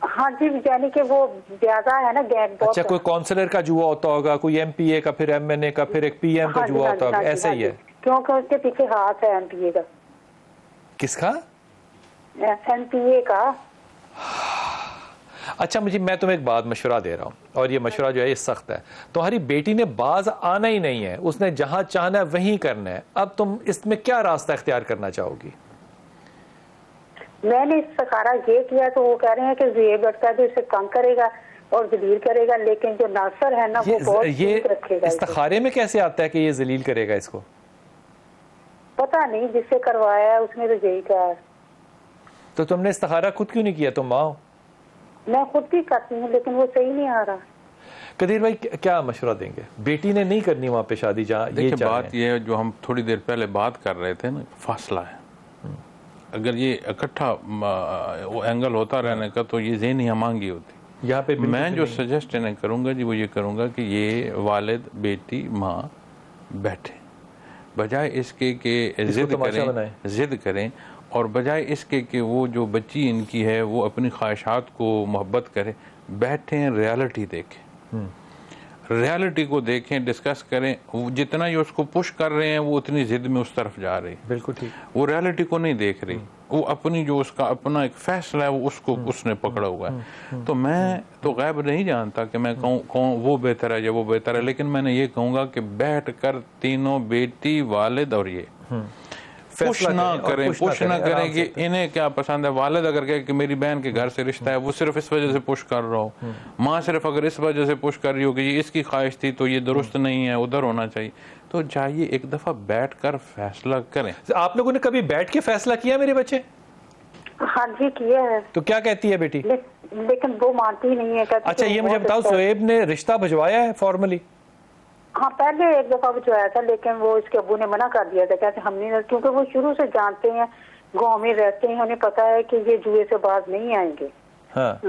हाँ जी, यानी कि वो ज्यादा है ना, गैंग। अच्छा, कोई काउंसलर का जुआ होता होगा, कोई एमपीए का, फिर एमएनए का, फिर एक पीएम का जुआ होता होगा, ऐसा ही है? क्योंकि उसके पीछे हाथ है एमपीए का। किसका? एमपीए का। अच्छा, मैं तुम्हें एक बात मशवरा दे रहा हूँ, और ये मशवरा जो है ये सख्त है। तुम्हारी बेटी ने बाज आना ही नहीं है, उसने जहां चाहना है वहीं करना है। अब तुम इसमें क्या रास्ता इख्तियार करना चाहोगी? मैंने इस्तिखारा ये किया तो वो कह रहे हैं कि ये लड़का जो इसे तंग करेगा और जलील करेगा, लेकिन जो नासर है ना वो बहुत ठीक रखेगा। इस्तिखारे में कैसे आता है कि ये जलील करेगा इसको? पता नहीं, जिससे करवाया है उसने तो यही कहा। तो तुमने इस्तिखारा खुद क्यों नहीं किया? तुम माँ हो। मैं खुद भी करती हूँ, लेकिन वो सही नहीं आ रहा। कदीर भाई, क्या मशवरा देंगे? बेटी ने नहीं करनी वहां पे शादी जहाँ ये बात ये है जो हम थोड़ी देर पहले बात कर रहे थे ना, फासला है। अगर ये इकट्ठा वो एंगल होता रहने का तो ये ज़हनी हमांगी होती। यहाँ पे मैं जो सजेस्ट इन्हें करूँगा जी, वो ये करूँगा कि ये वालिद बेटी माँ बैठे, बजाय इसके कि जिद करें और बजाय इसके कि वो जो बच्ची इनकी है वो अपनी ख्वाहिशात को मोहब्बत करे, बैठें रियलिटी देखें, रियलिटी को देखें, डिस्कस करें। वो जितना ये उसको पुश कर रहे हैं वो उतनी जिद में उस तरफ जा रही। बिल्कुल ठीक। वो रियलिटी को नहीं देख रही, वो अपनी जो उसका अपना एक फैसला है वो उसको उसने पकड़ा हुआ है। तो मैं तो गैब नहीं जानता कि मैं कहूँ कौन वो बेहतर है या वो बेहतर है, लेकिन मैंने ये कहूँगा कि बैठ कर तीनों, बेटी, वालिद और ये पुश ना करें कि इन्हें क्या पसंद है। वालिद अगर कहे कि मेरी बहन के घर से रिश्ता है, वो सिर्फ इस वजह से पुश कर रहा हो, माँ सिर्फ अगर इस वजह से पुश कर रही हो कि ये इसकी ख्वाहिश थी तो ये दुरुस्त नहीं है, उधर होना चाहिए, तो चाहिए एक दफा बैठकर फैसला करें। आप लोगों ने कभी बैठ के फैसला किया मेरे बच्चे? हाँ जी, किया है। तो क्या कहती है बेटी? लेकिन वो मानती नहीं है। अच्छा, ये मुझे बताओ, शोएब ने रिश्ता भिजवाया है फॉर्मली? हाँ, पहले एक दफा भिजवाया था, लेकिन वो इसके अब्बू ने मना कर दिया था। कहते हम नहीं, क्योंकि वो शुरू से जानते हैं, गांव में रहते हैं, उन्हें पता है कि ये जुए से बाज नहीं आएंगे। हाँ।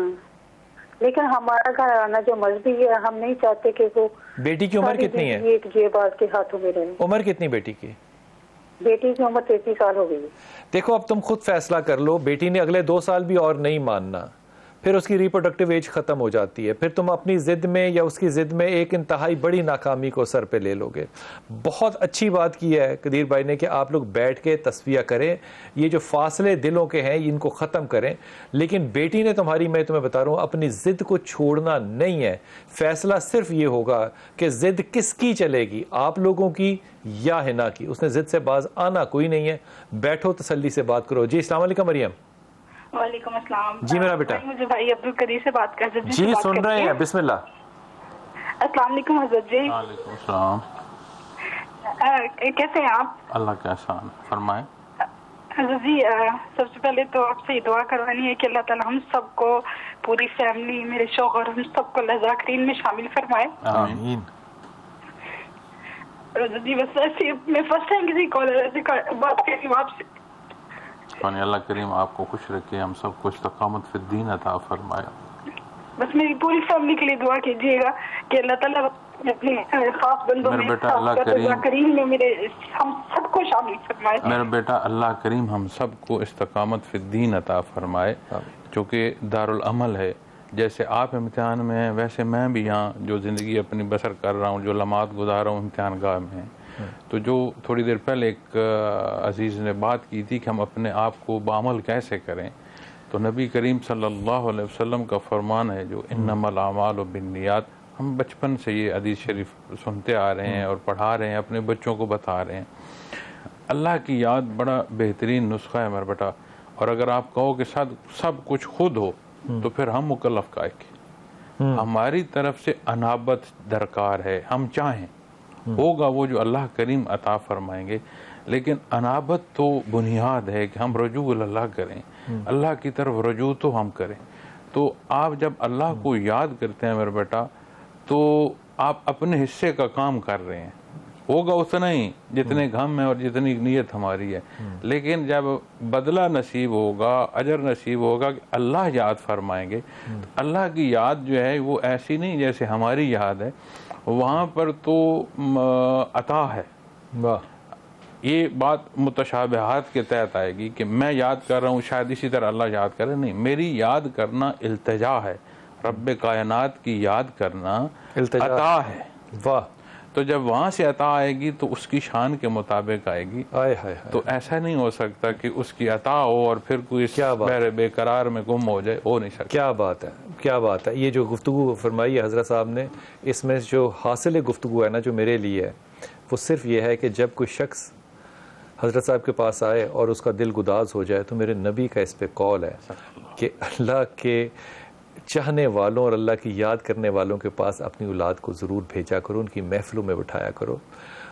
लेकिन हमारा घर आना जो मजहबी है, हम नहीं चाहते कि वो। बेटी की उम्र कितनी है? ये जुएबाज के हाथों में रहे। उम्र कितनी बेटी की? बेटी की उम्र 33 साल हो गई। देखो, अब तुम खुद फैसला कर लो। बेटी ने अगले 2 साल भी और नहीं मानना, फिर उसकी रिप्रोडक्टिव एज खत्म हो जाती है, फिर तुम अपनी जिद में या उसकी जिद में एक इंतहाई बड़ी नाकामी को सर पे ले लोगे। बहुत अच्छी बात की है कदीर भाई ने कि आप लोग बैठ के तस्फिया करें, ये जो फासले दिलों के हैं इनको ख़त्म करें। लेकिन बेटी ने तुम्हारी, मैं तुम्हें बता रहा हूँ, अपनी जिद को छोड़ना नहीं है। फैसला सिर्फ ये होगा कि जिद किसकी चलेगी, आप लोगों की या हिना की। उसने जिद से बाज आना कोई नहीं है। बैठो, तसल्ली से बात करो। जी, अस्सलाम वालेकुम मरियम। वालेकुम अस्सलाम। जी मेरा बेटा। मुझे भाई अब्दुल कदीर से बात कर जी सुन रहे हैं, बिस्मिल्लाह। अस्सलाम वालेकुम हज़रत जी। वालेकुम सलाम। कैसे हैं आप? अल्लाह का एहसान, फरमाएं। हज़रत जी सबसे पहले तो आपसे ये दुआ करवानी है कि अल्लाह ताला हम सबको, पूरी फैमिली, मेरे शौहर, हम सबको ज़ाकिरीन में शामिल फरमाए। आमीन। हज़रत जी बस ऐसे मैं फर्स्ट टाइम किसी कॉलर से बात कर रही हूँ आपसे। अल्लाह करीम आपको खुश रखे, हम सबको इस्तकामत फिद दीन अता फरमाए। बस मेरी पूरी फैमिली के लिए दुआ कीजिएगा कि अल्लाह ताला अपने खास बंदों में, बेटा अल्लाह करीम में मेरे हम सबको शामिल फरमाए। मेरा बेटा अल्लाह करीम हम सबको इस्तकामत फिद दीन अता फरमाए, चूँकि दारुल अमल है। जैसे आप इम्तिहान में हैं वैसे मैं भी यहाँ जो ज़िंदगी अपनी बसर कर रहा हूँ, जो लम्हात गुजार रहा हूँ इम्तिहान गाह में। तो जो थोड़ी देर पहले एक अजीज़ ने बात की थी कि हम अपने आप को बामल कैसे करें, तो नबी करीम सल्लल्लाहु अलैहि वसल्लम का फरमान है जो इन्नमल आमालु बिन्नियात, हम बचपन से ये हदीस शरीफ सुनते आ रहे हैं और पढ़ा रहे हैं, अपने बच्चों को बता रहे हैं। अल्लाह की याद बड़ा बेहतरीन नुस्खा है मेरा बेटा। और अगर आप कहो कि सब कुछ खुद हो तो फिर हम मुकल्लफ काहे के? हमारी तरफ से अनाबत दरकार है। हम चाहें होगा वो जो अल्लाह करीम अता फरमाएंगे, लेकिन अनाबत तो बुनियाद है कि हम रजू अल्लाह करें, अल्लाह की तरफ रजू तो हम करें। तो आप जब अल्लाह को याद करते हैं मेरा बेटा, तो आप अपने हिस्से का काम कर रहे हैं। होगा उतना ही जितने गम है और जितनी नीयत हमारी है, लेकिन जब बदला नसीब होगा, अजर नसीब होगा कि अल्लाह याद फरमाएंगे, तो अल्लाह की याद जो है वो ऐसी नहीं जैसे हमारी याद है, वहाँ पर तो अता है। ये बात मुतशाबिहात के तहत आएगी कि मैं याद कर रहा हूँ, शायद इसी तरह अल्लाह याद करे। नहीं, मेरी याद करना इल्तिजा है, रब्बे कायनात की याद करना अता है। वाह। तो जब वहाँ से अता आएगी तो उसकी शान के मुताबिक आएगी। आए हाय। तो ऐसा नहीं हो सकता कि उसकी अता हो और फिर कोई बेकरार में गुम हो जाए, हो नहीं सकता। क्या बात है, क्या बात है। ये जो गुफ्तगू फरमाई है हज़रत साहब ने, इसमें जो हासिल गुफ्तगू है ना जो मेरे लिए है, वो सिर्फ ये है कि जब कोई शख्स हज़रत साहब के पास आए और उसका दिल गुदाज हो जाए, तो मेरे नबी का इस पे कौल है कि अल्लाह के चाहने वालों और अल्लाह की याद करने वालों के पास अपनी औलाद को ज़रूर भेजा करो, उनकी महफ़िलों में बिठाया करो।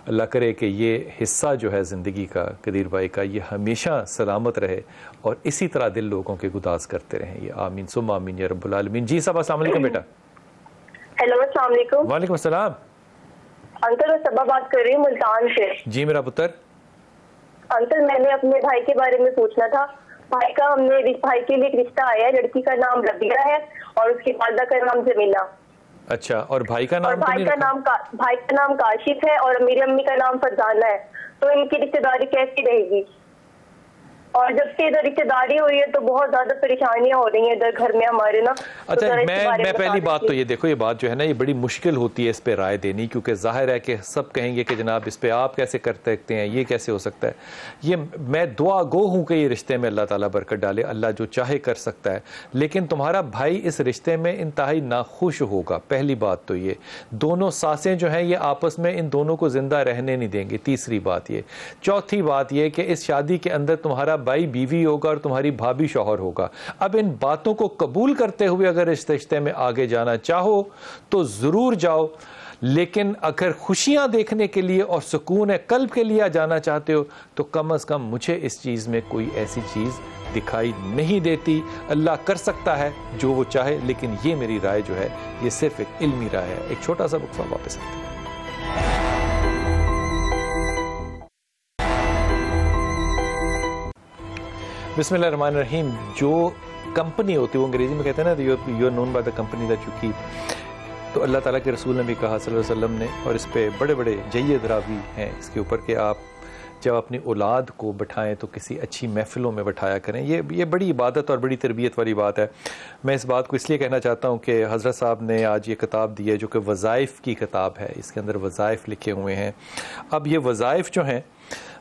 अल्लाह करे कि ये हिस्सा जो है ज़िंदगी का, कदीर भाई का, ये हमेशा सलामत रहे और इसी तरह दिल लोगों के गुदाज करते रहें। ये आमीन सुम्मा आमीन या रब्बुल आलमीन। जी साहब अस्सलाम वालेकुम बेटा। हेलो अस्सलाम वालेकुम। वालेकुम अस्सलाम। अंकल मैं सबा बात कर रही हूँ मुल्तान से। जी मेरा पुत्र। अंकल मैंने अपने भाई के बारे में पूछना था। भाई के लिए एक रिश्ता आया है, लड़की का नाम रबिया है और उसकी वालिदा का नाम जमीला। अच्छा, और भाई का नाम? और भाई का नाम काशिफ है और मेरी अम्मी का नाम फरजाना है। तो इनकी रिश्तेदारी कैसी रहेगी? और जब से इधर रिश्तेदारी हो रही है तो बहुत ज्यादा परेशानियां हो रही हैं इधर घर में हमारे ना। अच्छा, तो मैं पहली बात तो ये देखो, ये बात जो है ना ये बड़ी मुश्किल होती है इस पे राय देनी, क्योंकि जाहिर है कि सब कहेंगे कि जनाब इस पे आप कैसे कर सकते हैं, ये कैसे हो सकता है। ये मैं दुआ गो हूँ कि ये रिश्ते में अल्लाह ताला बरकत डाले, अल्लाह जो चाहे कर सकता है। लेकिन तुम्हारा भाई इस रिश्ते में इंतहाई नाखुश होगा, पहली बात तो ये। दोनों सासें जो हैं ये आपस में इन दोनों को जिंदा रहने नहीं देंगी, तीसरी बात ये। चौथी बात ये कि इस शादी के अंदर तुम्हारा भाई बीवी होगा और तुम्हारी भाभी शौहर होगा। अब इन बातों को कबूल करते हुए अगर इस रिश्ते में आगे जाना चाहो तो जरूर जाओ, लेकिन अगर खुशियां देखने के लिए और सुकून कल्ब के लिए जाना चाहते हो तो कम अज कम मुझे इस चीज में कोई ऐसी चीज दिखाई नहीं देती। अल्लाह कर सकता है जो वो चाहे, लेकिन ये मेरी राय जो है ये सिर्फ एक इल्मी राय है। एक छोटा सा वक्फा वापस आते हैं। बिस्मिल्लाहिर्रहमानिर्रहीम। जो कंपनी होती है वो अंग्रेजी में कहते हैं ना, you are known by the company that you keep. तो अल्लाह ताला के रसूल ने भी कहा सल्लल्लाहु अलैहि वसल्लम ने, और इस पे बड़े बड़े जय्यद रावी हैं इसके ऊपर, कि आप जब अपनी औलाद को बिठाएं तो किसी अच्छी महफ़िलों में बिठाया करें। ये बड़ी इबादत और बड़ी तरबियत वाली बात है। मैं इस बात को इसलिए कहना चाहता हूँ कि हज़रत साहब ने आज ये किताब दी है जो कि वज़ाइफ़ की किताब है, इसके अंदर वज़ाइफ़ लिखे हुए हैं। अब ये वज़ाइफ़ जो हैं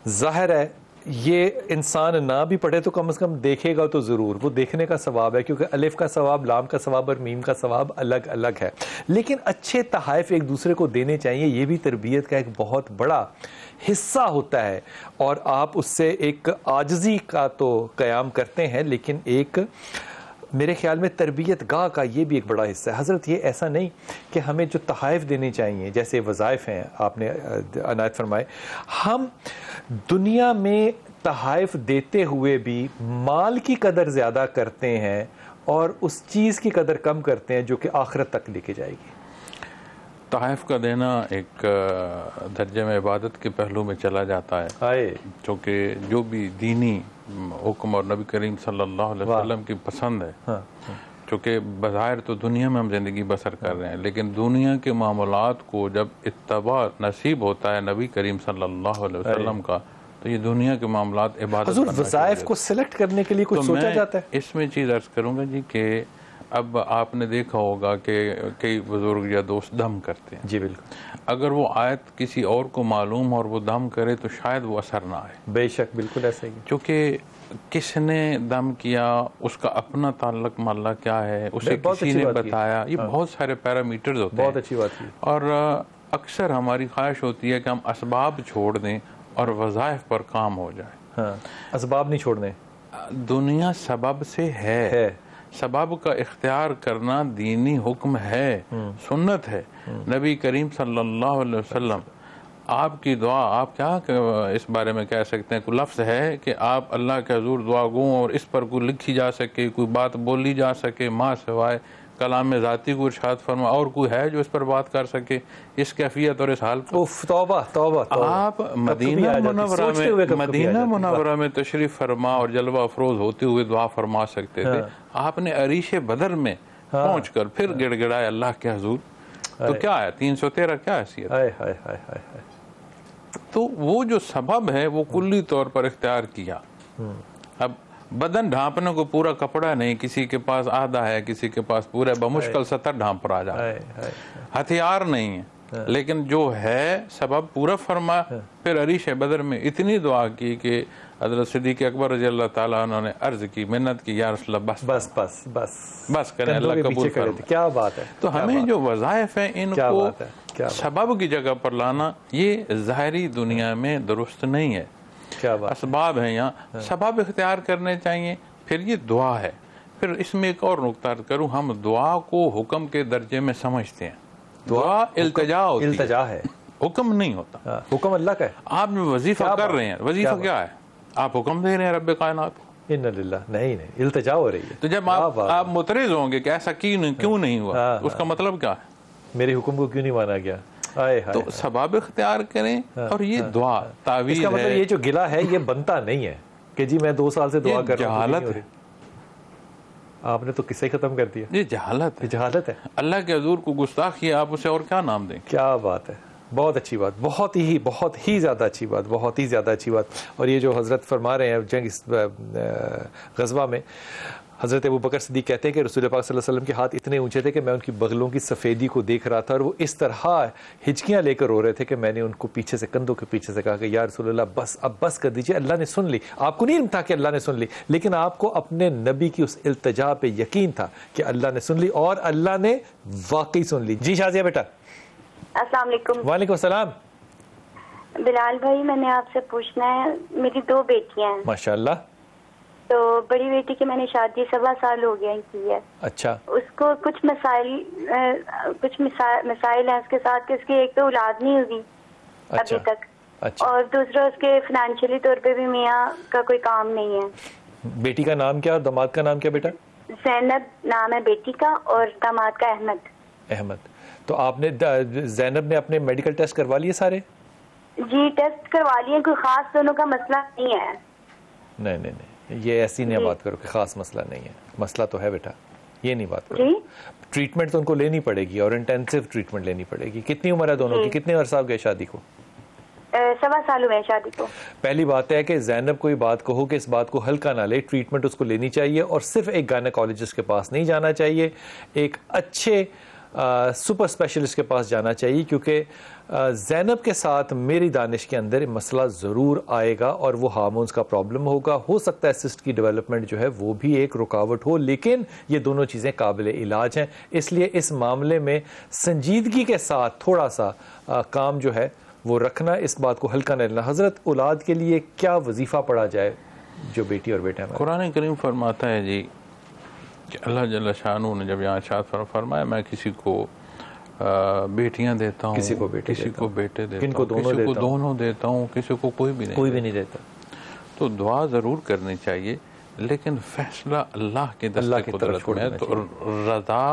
ज़ाहिर है ये इंसान ना भी पढ़े तो कम से कम देखेगा तो ज़रूर, वो देखने का सवाब है, क्योंकि अलिफ का सवाब, लाम का सवाब और मीम का सवाब अलग अलग है। लेकिन अच्छे तहाइफ एक दूसरे को देने चाहिए, ये भी तरबियत का एक बहुत बड़ा हिस्सा होता है। और आप उससे एक आजिज़ी का तो क़याम करते हैं, लेकिन एक मेरे ख्याल में तरबियत गाह का ये भी एक बड़ा हिस्सा है। हज़रत, ये ऐसा नहीं कि हमें जो तहाइफ देने चाहिए, जैसे वज़ाइफ हैं आपने अनायत फरमाए, हम दुनिया में तहाइफ देते हुए भी माल की कदर ज़्यादा करते हैं और उस चीज़ की कदर कम करते हैं जो कि आखिरत तक लेके जाएगी। तहाइफ का देना एक दर्जे में इबादत के पहलू में चला जाता है, क्योंकि जो भी दीनी हुक्म और नबी करीम सल्लल्लाहु अलैहि वसल्लम की पसंद है, क्योंकि बज़ाहिर तो दुनिया में हम ज़िंदगी बसर कर रहे हैं, लेकिन दुनिया के मामलात को जब इत्तबा नसीब होता है नबी करीम सल्लल्लाहु अलैहि वसल्लम का, तो ये दुनिया के मामलात इबादत। हुज़ूर, वज़ाइफ को सिलेक्ट करने के लिए कुछ सोचा जाता है? इसमें चीज़ अर्ज़ करूँगा जी कि अब आपने देखा होगा कि कई बुजुर्ग या दोस्त दम करते हैं। जी बिल्कुल। अगर वो आयत किसी और को मालूम और वो दम करे तो शायद वो असर ना आए। बेशक, बिल्कुल ऐसा ही। क्योंकि किसने दम किया, उसका अपना ताल्लुक मामला क्या है, उसे किसी ने बताया, ये बहुत सारे पैरामीटर्स होते हैं। बहुत अच्छी बात है। और अक्सर हमारी ख्वाहिश होती है कि हम असबाब छोड़ दें और वज़ाइफ पर काम हो जाए। हाँ, असबाब नहीं छोड़ने। दुनिया सबब से है। सबब का इख्तियार करना दीनी हुक्म है, सुन्नत है। नबी करीम सल्लल्लाहु अलैहि वसल्लम, आपकी दुआ, आप क्या इस बारे में कह सकते हैं? कोई लफ्ज़ है कि आप अल्लाह के हुज़ूर दुआ गो और इस पर कोई लिखी जा सके, कोई बात बोली जा सके, माँ सिवाय कलाम में ज़ाती को इरशाद फरमा, और कोई है जो इस पर बात कर सके इस कैफियत और इस हाल पर? तौबा तौबा। आप मदीना मुनव्वरा में तशरीफ फरमा और जलवा अफरोज होते हुए दुआ फरमा सकते थे। आपने अरीश बदर में पहुँच कर फिर गिड़गिड़ाए अल्लाह के हुज़ूर, तो क्या है 313 क्या हैसियत? तो वो जो सबब है वो कुल्ली तौर पर इख्तियार किया। अब बदन ढांपने को पूरा कपड़ा नहीं, किसी के पास आधा है, किसी के पास पूरा, बमुश्किल 70 ढांप पर आ जाए, हथियार नहीं है, लेकिन जो है सबब पूरा फरमा। फिर अरीश बदर में इतनी दुआ की कि हज़रत सिद्दीक़ अकबर रज़ियल्लाहु ताला अन्हु ने अर्ज की, मिन्नत की, या रसूल अल्लाह बस बस बस बस करें, अल्लाह कबूल करे। क्या बात है। तो हमें जो वज़ाइफ है इनको सबब की जगह पर लाना, ये ज़ाहिरी दुनिया में दुरुस्त नहीं है। क्या बात। असबाब हैं, यहाँ सबब इख्तियार करने चाहिए। फिर ये दुआ है। फिर इसमें एक और नुक्ता करूँ, हम दुआ को हुक्म के दर्जे में समझते हैं। दुआ इल्तिजा होती है, इल्तिजा है, हुक्म नहीं होता। हुक्म अल्लाह का है। आप वजीफा कर रहे हैं, वजीफा क्या है? आप हुक्म दे रहे हैं रब्बे कायनात को। इन्ना लिल्लाह, नहीं इल्तिजा हो रही है। तो जब आप मुतरिज होंगे कि ऐसा क्यों नहीं हुआ, उसका मतलब क्या है? मेरे हुक्म को क्यों नहीं माना गया? तो सबब इख्तियार करें। और ये दुआ तावीज़ है। मतलब ये जो गिला है ये बनता नहीं है कि जी मैं 2 साल से दुआ कर रहा हूं। जहालत है। आपने तो किसे खत्म कर दिया। ये जहालत है, जहालत है। अल्लाह के हुज़ूर को गुस्ताख किया, आप उसे और क्या नाम दें? क्या बात है, बहुत अच्छी बात, बहुत ही ज़्यादा अच्छी बात, बहुत ही ज़्यादा अच्छी बात। और ये जो हज़रत फरमा रहे हैं जंग इस गज़वा में, हज़रत अबू बकर सिद्दीक़ कहते हैं कि रसूल पाक सल्लल्लाहु अलैहि वसल्लम के हाथ इतने ऊंचे थे कि मैं उनकी बगलों की सफ़ेदी को देख रहा था और वो इस तरह हिचकियाँ लेकर रो रहे थे कि मैंने उनको पीछे से, कंधों के पीछे से कहा कि या रसूल अल्लाह बस, अब बस कर दीजिए, अल्लाह ने सुन ली। आपको नहीं था कि अल्लाह ने सुन ली, लेकिन आपको अपने नबी की उस इल्तिजा पे यकीन था कि अल्लाह ने सुन ली, और अल्लाह ने वाकई सुन ली। जी शाजिया बेटा। अस्सलाम वालेकुम। वालेकुम सलाम। बिलाल भाई, मैंने आपसे पूछना है, मेरी 2 बेटियां हैं। माशाल्लाह। तो बड़ी बेटी की मैंने शादी 7 साल हो गया की है। अच्छा। उसको कुछ मसाइल है उसके साथ कि उसकी एक तो औलाद नहीं हुई अभी तक। अच्छा। और दूसरा उसके फाइनेंशियली तौर पे भी मियाँ का कोई काम नहीं है। बेटी का नाम क्या और दामाद का नाम क्या बेटा? ज़ैनब नाम है बेटी का और दामाद का अहमद। तो आपने ज़ैनब ने अपने मेडिकल टेस्ट करवा लिए सारे? जी टेस्ट करवा लिए, कोई खास दोनों का मसला नहीं है। नहीं, ये ऐसी नहीं बात करो कि खास मसला नहीं है। मसला तो है बेटा, ये नहीं बात करो। ट्रीटमेंट तो उनको लेनी पड़ेगी और इंटेंसिव ट्रीटमेंट लेनी पड़ेगी। कितनी उम्र है दोनों की? कितने अरसा हो गए शादी को? 7 साल हुए शादी को। पहली बात है कि ज़ैनब कोई बात कहो कि इस बात को हल्का ना ले, ट्रीटमेंट उसको लेनी चाहिए और सिर्फ एक गायनेकोलॉजिस्ट के पास नहीं जाना चाहिए। एक अच्छे सुपर स्पेशलिस्ट के पास जाना चाहिए, क्योंकि ज़ैनब के साथ मेरी दानिश के अंदर मसला ज़रूर आएगा और वो हार्मोन्स का प्रॉब्लम होगा। हो सकता है सिस्ट की डेवलपमेंट जो है वो भी एक रुकावट हो, लेकिन ये दोनों चीज़ें काबिल इलाज हैं। इसलिए इस मामले में संजीदगी के साथ थोड़ा सा काम जो है वो रखना, इस बात को हल्का न लेना। हज़रत, औलाद के लिए क्या वजीफ़ा पढ़ा जाए जो बेटी और बेटा है? कुरान करीम फरमाता है जी कि अल्लाह जल्ल शानू ने जब यहाँ शाद फरमाया, मैं किसी को बेटियां देता हूँ, किसी को बेटे देता हूँ, किसी को दोनों देता हूँ, किसी को कोई भी नहीं देता। तो दुआ ज़रूर करनी चाहिए, लेकिन फैसला अल्लाह की कुदरत में है। तो रज़ा,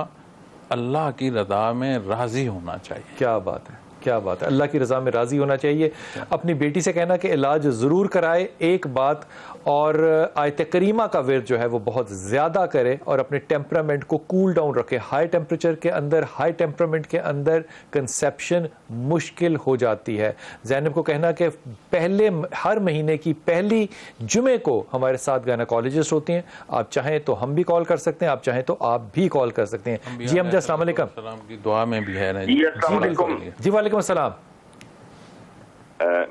अल्लाह की रज़ा में राज़ी होना चाहिए। क्या बात है, क्या बात है, अल्लाह की रज़ा में राज़ी होना चाहिए। अपनी बेटी से कहना कि इलाज ज़रूर कराए, एक बात, और आयत करीमा का विर्द जो है वो बहुत ज़्यादा करे और अपने टेम्परामेंट को कूल डाउन रखे। हाई टेम्परेचर के अंदर, हाई टेम्परामेंट के अंदर कंसेप्शन मुश्किल हो जाती है। ज़ैनब को कहना कि पहले हर महीने की पहली जुमे को हमारे साथ गायनेकोलॉजिस्ट होती हैं, आप चाहें तो हम भी कॉल कर सकते हैं, आप चाहें तो आप भी कॉल कर सकते हैं। जी हमजा, अस्सलाम वालेकुम। की दुआ में भी है जी वालेकुम अस्सलाम।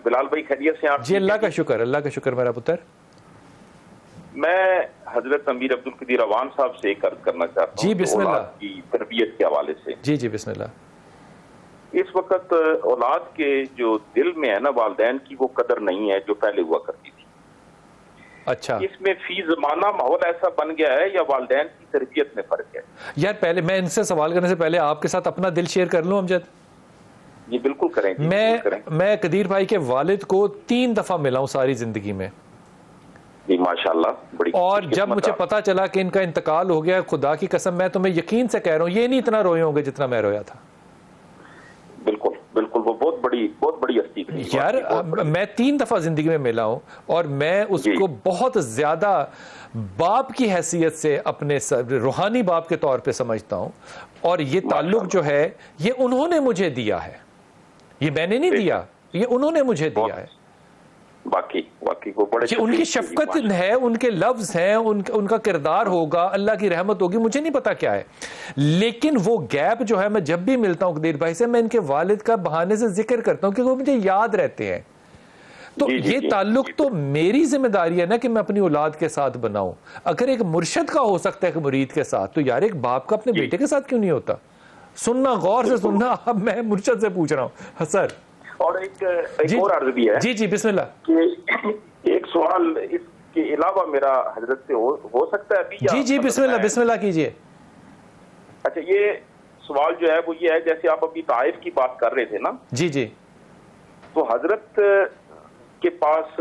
बिलाल भाई खैरियत से? आप जी, अल्लाह का शुक्र, अल्लाह का शुक्र मेरा पुत्र। मैं हजरत अमीर अब्दुल कदीर अवान साहब से एक अर्ज करना चाहता हूँ। जी बिस्मिल्लाह। की तरबियत के हवाले से। जी जी बिस्मिल्लाह। इस वक्त औलाद के जो दिल में है ना वालिदैन की, वो कदर नहीं है जो पहले हुआ करती थी। अच्छा, इसमें फी जमाना माहौल ऐसा बन गया है या वालिदैन की तरबियत में फर्क है? यार पहले मैं इनसे सवाल करने से पहले आपके साथ अपना दिल शेयर कर लूं अमजद। जी बिल्कुल करें। मैं कदीर भाई के वालिद को 3 दफा मिला हूं सारी जिंदगी में। जी माशाल्लाह, बड़ी। और जब मुझे पता चला कि इनका इंतकाल हो गया, खुदा की कसम मैं तुम्हें यकीन से कह रहा हूँ, ये नहीं इतना रोए होंगे जितना मैं रोया था। बिल्कुल बिल्कुल, वो बहुत बड़ी हस्ती थी यार। मैं 3 दफा जिंदगी में मिला हूँ और मैं उसको बहुत ज्यादा बाप की हैसियत से, अपने रूहानी बाप के तौर पे समझता हूँ। और ये ताल्लुक जो है ये उन्होंने मुझे दिया है, ये मैंने नहीं दिया, ये उन्होंने मुझे दिया है। बाकी वो बड़े उनकी शफकत है, उनके लफ्ज हैं, उनका किरदार होगा, अल्लाह की रहमत होगी, मुझे नहीं पता क्या है। लेकिन वो गैप जो है, मैं जब भी मिलता हूँ कदीर भाई से, मैं इनके वालिद का बहाने से जिक्र करता हूँ क्योंकि वो मुझे याद रहते हैं। तो ये ताल्लुक तो मेरी जिम्मेदारी है ना कि मैं अपनी औलाद के साथ बनाऊं। अगर एक मुर्शद का हो सकता है कि मुरीद के साथ, तो यार एक बाप का अपने बेटे के साथ क्यों नहीं होता? सुनना, गौर से सुनना। अब मैं मुर्शद से पूछ रहा हूँ सर। और एक और अर्ज भी है। जी जी बिस्मिल्लाह। कि एक सवाल इसके अलावा मेरा हजरत से हो सकता है अभी? जी जी बिस्मिल्लाह, बिस्मिल्लाह कीजिए। अच्छा, ये सवाल जो है वो ये है, जैसे आप अभी ताइफ की बात कर रहे थे ना? जी जी। तो हजरत के पास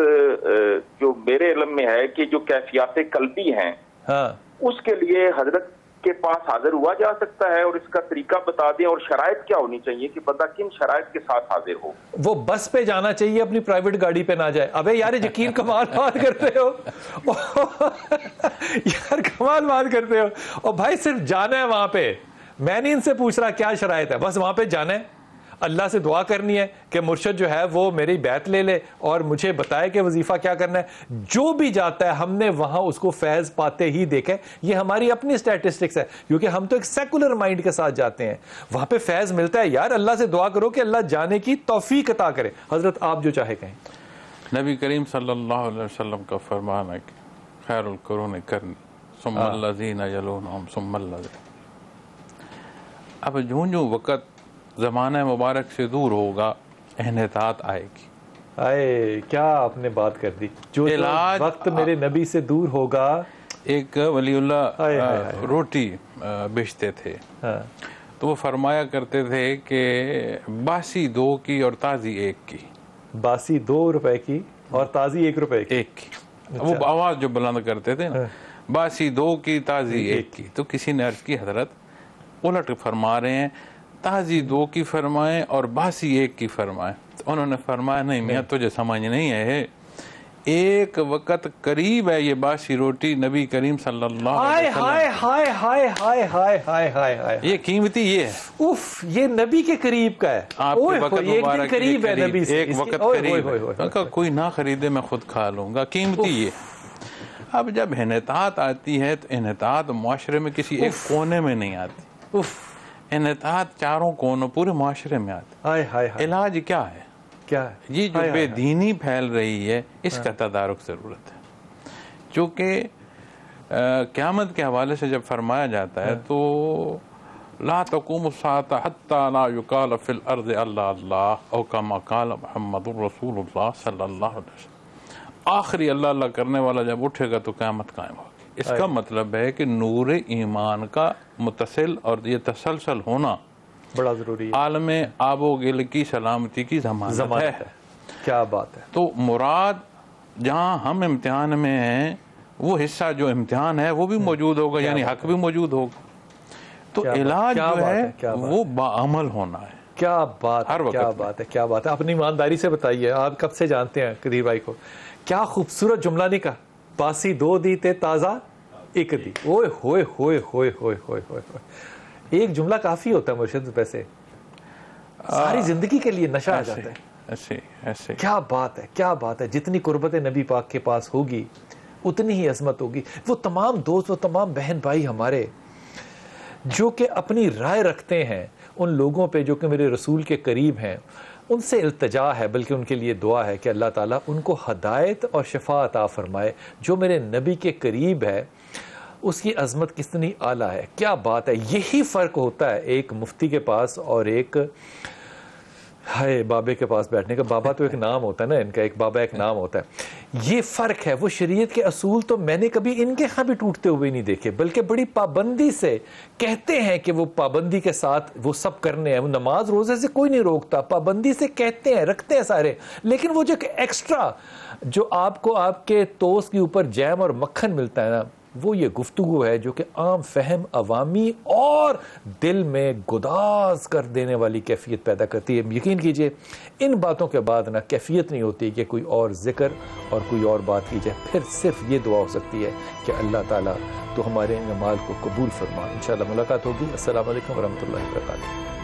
जो मेरे इल्म में है कि जो कैफियत कल्बी हैं, हाँ, उसके लिए हजरत के पास हाजिर हुआ जा सकता है, और इसका तरीका बता दें, और शराइत क्या होनी चाहिए कि बंदा किन शराइत के साथ हाजिर हो? वो बस पे जाना चाहिए, अपनी प्राइवेट गाड़ी पे ना जाए। अबे यार यकीन कमाल बात करते हो यार, कमाल बात करते हो। और भाई सिर्फ जाना है वहां पे, मैं नहीं इनसे पूछ रहा क्या शराइत है, बस वहां पे जाना है, अल्लाह से दुआ करनी है कि मुर्शद जो है वो मेरी बैत ले ले और मुझे बताए कि वजीफा क्या करना है। जो भी जाता है हमने वहां उसको फैज पाते ही देखा है। ये हमारी अपनी स्टैटिस्टिक्स है, क्योंकि हम तो एक सेकुलर माइंड के साथ जाते हैं, वहां पे फैज मिलता है। यार अल्लाह से दुआ करो कि अल्लाह जाने की तौफीक अता करे। हजरत आप जो चाहे कहें। नबी करीम सल्लल्लाहु अलैहि वसल्लम का फरमान है कि खैरुल कुरून करनी सुम्मल लज़ीना यलूनहुम सुम्मल लज़ीना। अब जो वक़्त ज़माना मुबारक से दूर होगा, एहतियात आएगी। आए क्या आपने बात कर दी, जो वक्त मेरे नबी से दूर होगा। एक वलीउल्लाह रोटी बेचते थे, हाँ। तो वो फरमाया करते थे कि बासी 2 की और ताज़ी 1 की। बासी 2 रुपए की और ताज़ी 1 रुपए की। अच्छा। वो आवाज़ जो बुलंद करते थे ना, हाँ। बासी 2 की ताज़ी 1 की। तो किसी ने अर्ज़ की हजरत उलट फरमा रहे हैं, ताज़ी 2 की फरमाएं और बासी 1 की फरमाएं। तो उन्होंने फरमाया नहीं मियाँ तुझे समझ नहीं है, एक वक्त करीब है ये बासी रोटी नबी करीम सल्लल्लाहु अलैहि वसल्लम। हाय हाय हाय हाय हाय हाय हाय हाय, ये कीमती ये है। उफ, ये नबी के करीब का है। आपके वक्त मुबारक करीब है नबी से, एक वक्त करीब है। कोई ना खरीदे मैं खुद खा लूंगा, कीमती ये। अब जब एहतियात आती है तो एहतियात मुआशरे में किसी एक कोने में नहीं आती। इनेतात चारों कोनों पूरे मुआशरे में आता है। इलाज क्या है? क्या है? ये जो बेदीनी फैल रही है इसका तदारुक ज़रूरत है। चूँकि क़यामत के हवाले से जब फरमाया जाता है तो ला तक़ूमु साअत हत्ता ला युक़ाल फ़िल अर्ज़ अल्लाह अल्लाह औ कमा क़ाल मुहम्मदुर रसूलुल्लाह सल्लल्लाहु अलैहि वसल्लम। आखिरी अल्लाह अल्लाह करने वाला जब उठेगा तो क़यामत कायम होगी। इसका मतलब है कि नूर ईमान का मुतसिल और ये तसलसल होना बड़ा ज़रूरी है। आलम आबो गिल की सलामती की ज़मानत है। क्या बात है। तो मुराद जहाँ हम इम्तिहान में हैं वो हिस्सा जो इम्तिहान है वो भी मौजूद होगा, यानी हक भी मौजूद होगा। तो इलाज जो है वो बाअमल होना है। क्या बात है, क्या बात है, क्या बात है। अपनी ईमानदारी से बताइए, आप कब से जानते हैं कदीर भाई को? क्या खूबसूरत जुमला निका, बासी दो दी ते ताज़ा एक दी। ओए होए होए होए होए होए होए। एक जुमला काफ़ी होता है मुर्शिद, वैसे सारी जिंदगी के लिए नशा आ जाता है। ऐसे ऐसे क्या बात है, क्या बात है। जितनी कुर्बत नबी पाक के पास होगी उतनी ही अजमत होगी। वो तमाम दोस्त, वो तमाम बहन भाई हमारे जो कि अपनी राय रखते हैं उन लोगों पे जो कि मेरे रसूल के करीब हैं, उनसे इल्तिजा है, बल्कि उनके लिए दुआ है कि अल्लाह ताला उनको हदायत और शफा अता फरमाए। जो मेरे नबी के करीब है उसकी अजमत कितनी आला है। क्या बात है। यही फ़र्क होता है एक मुफ्ती के पास और एक बाबे के पास बैठने का। बाबा तो एक नाम होता है ना इनका, एक बाबा एक नाम होता है। ये फ़र्क है। वो शरीयत के असूल तो मैंने कभी इनके यहाँ भी टूटते हुए नहीं देखे, बल्कि बड़ी पाबंदी से कहते हैं कि वो पाबंदी के साथ वो सब करने हैं। वो नमाज रोज़े से कोई नहीं रोकता, पाबंदी से कहते हैं, रखते हैं सारे। लेकिन वो जो एक्स्ट्रा जो आपको आपके तोस्त के ऊपर जैम और मक्खन मिलता है ना, वो ये गुफ्तगू है जो कि आम फहम अवामी और दिल में गुदाज कर देने वाली कैफियत पैदा करती है। यकीन कीजिए इन बातों के बाद ना कैफियत नहीं होती कि कोई और जिक्र और कोई और बात की जाए। फिर सिर्फ ये दुआ हो सकती है कि अल्लाह ताला तो हमारे अमाल को कबूल फरमा। इंशाअल्लाह मुलाकात होगी। अस्सलाम वालेकुम व रहमतुल्लाहि व बरकातुहू।